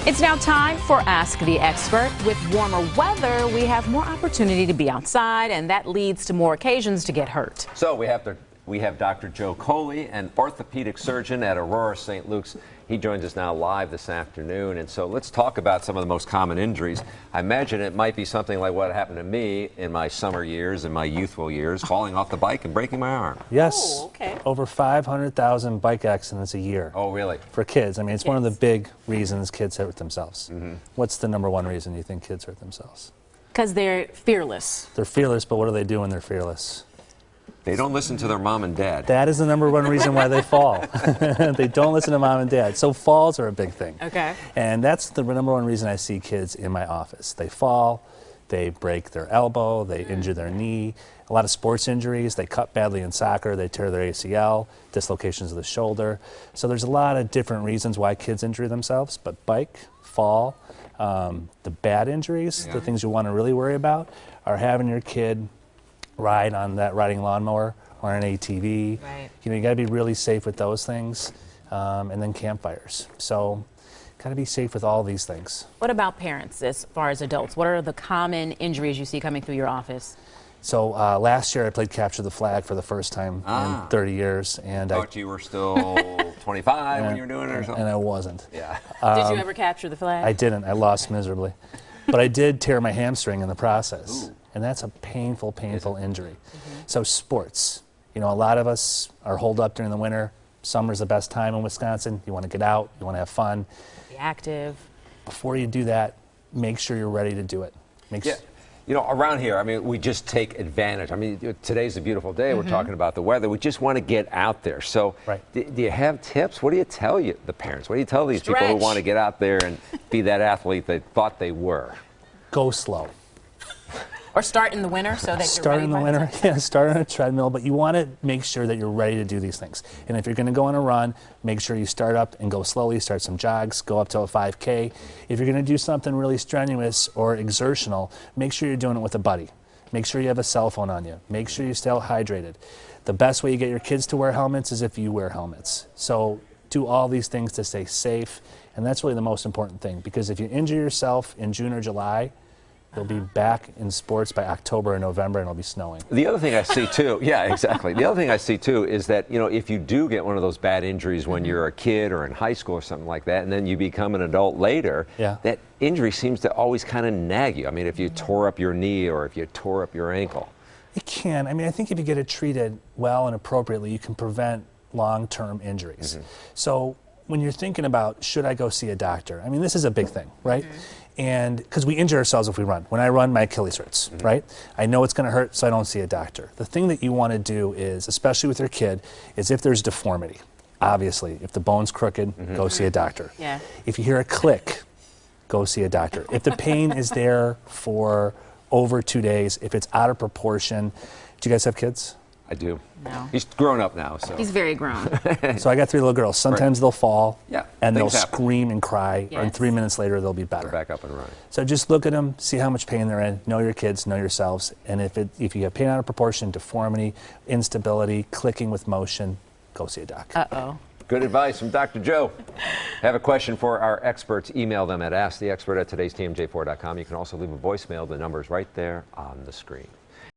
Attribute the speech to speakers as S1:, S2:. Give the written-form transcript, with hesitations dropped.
S1: It's now time for Ask the Expert. With warmer weather, we have more opportunity to be outside, and that leads to more occasions to get hurt.
S2: So we have Dr. Joe Coley, an orthopedic surgeon at Aurora St. Luke's. He joins us now live this afternoon, and so let's talk about some of the most common injuries. I imagine it might be something like what happened to me in my summer years, in my youthful years, falling off the bike and breaking my arm.
S3: Yes.
S1: Oh, okay.
S3: Over 500,000 bike accidents a year.
S2: Oh, really?
S3: For kids. I mean, it's one of the big reasons kids hurt themselves.
S2: Mm-hmm.
S3: What's the #1 reason you think kids hurt themselves?
S1: Because they're fearless.
S3: They're fearless, but what do they do when they're fearless?
S2: They don't listen to their mom and dad.
S3: That is the #1 reason why they fall. They don't listen to mom and dad. So falls are a big thing.
S1: Okay.
S3: And that's the #1 reason I see kids in my office. They fall, they break their elbow, they injure their knee. A lot of sports injuries, they cut badly in soccer, they tear their ACL, dislocations of the shoulder. So there's a lot of different reasons why kids injure themselves, but bike, fall, the bad injuries, the things you want to really worry about are having your kid ride on that riding lawnmower or an ATV.
S1: Right.
S3: You know, you got to be really safe with those things, and then campfires. So, got to be safe with all these things.
S1: What about parents as far as adults? What are the common injuries you see coming through your office?
S3: So last year I played capture the flag for the first time in 30 years, and
S2: I thought you were still 25 when you were doing it or something.
S3: And I wasn't.
S2: Yeah.
S1: Did you ever capture the flag?
S3: I didn't. I lost miserably, but I did tear my hamstring in the process.
S2: Ooh.
S3: And that's a painful injury. So sports, you know, a lot of us are holed up during the winter. Summer's the best time in Wisconsin. You want to get out, you want to have fun.
S1: Be active.
S3: Before you do that, make sure you're ready to do it.
S2: You know, around here, I mean, we just take advantage. I mean, today's a beautiful day. We're talking about the weather. We just want to get out there. So do you have tips? What do you tell the parents? What do you tell these people who want to get out there and be that athlete they thought they were?
S3: Go slow.
S1: Or start in the winter so that you're
S3: start
S1: ready
S3: in the winter. Yeah, start on a treadmill, but you want to make sure that you're ready to do these things. And if you're going to go on a run, make sure you start up and go slowly. Start some jogs, go up to a 5K. If you're going to do something really strenuous or exertional, make sure you're doing it with a buddy. Make sure you have a cell phone on you. Make sure you stay hydrated. The best way you get your kids to wear helmets is if you wear helmets. So do all these things to stay safe, and that's really the most important thing, because if you injure yourself in June or July, you'll be back in sports by October or November, and it'll be snowing.
S2: The other thing I see too, yeah, exactly. The other thing I see too is that, you know, if you do get one of those bad injuries when you're a kid or in high school or something like that, and then you become an adult later, that injury seems to always kind of nag you. I mean, if you tore up your knee or if you tore up your ankle.
S3: It can. I mean, I think if you get it treated well and appropriately, you can prevent long-term injuries. So when you're thinking about, should I go see a doctor? I mean, this is a big thing, right? And because we injure ourselves if we run. When I run, my Achilles hurts, right? I know it's going to hurt, so I don't see a doctor. The thing that you want to do is, especially with your kid, is if there's deformity. Obviously, if the bone's crooked, go see a doctor.
S1: Yeah.
S3: If you hear a click, go see a doctor. If the pain is there for over 2 days, if it's out of proportion. Do you guys have kids?
S2: I do.
S1: No.
S2: He's grown up now, so.
S1: He's very grown.
S3: So I got 3 little girls. Sometimes they'll fall, and they'll
S2: happen.
S3: scream and cry, and 3 minutes later they'll be better.
S2: They're back up and running.
S3: So just look at them, see how much pain they're in, know your kids, know yourselves, and if you have pain out of proportion, deformity, instability, clicking with motion, go see a doc.
S1: Uh-oh.
S2: Good advice from Dr. Joe. Have a question for our experts, email them at asktheexpert@todaystmj4.com. You can also leave a voicemail. The number is right there on the screen.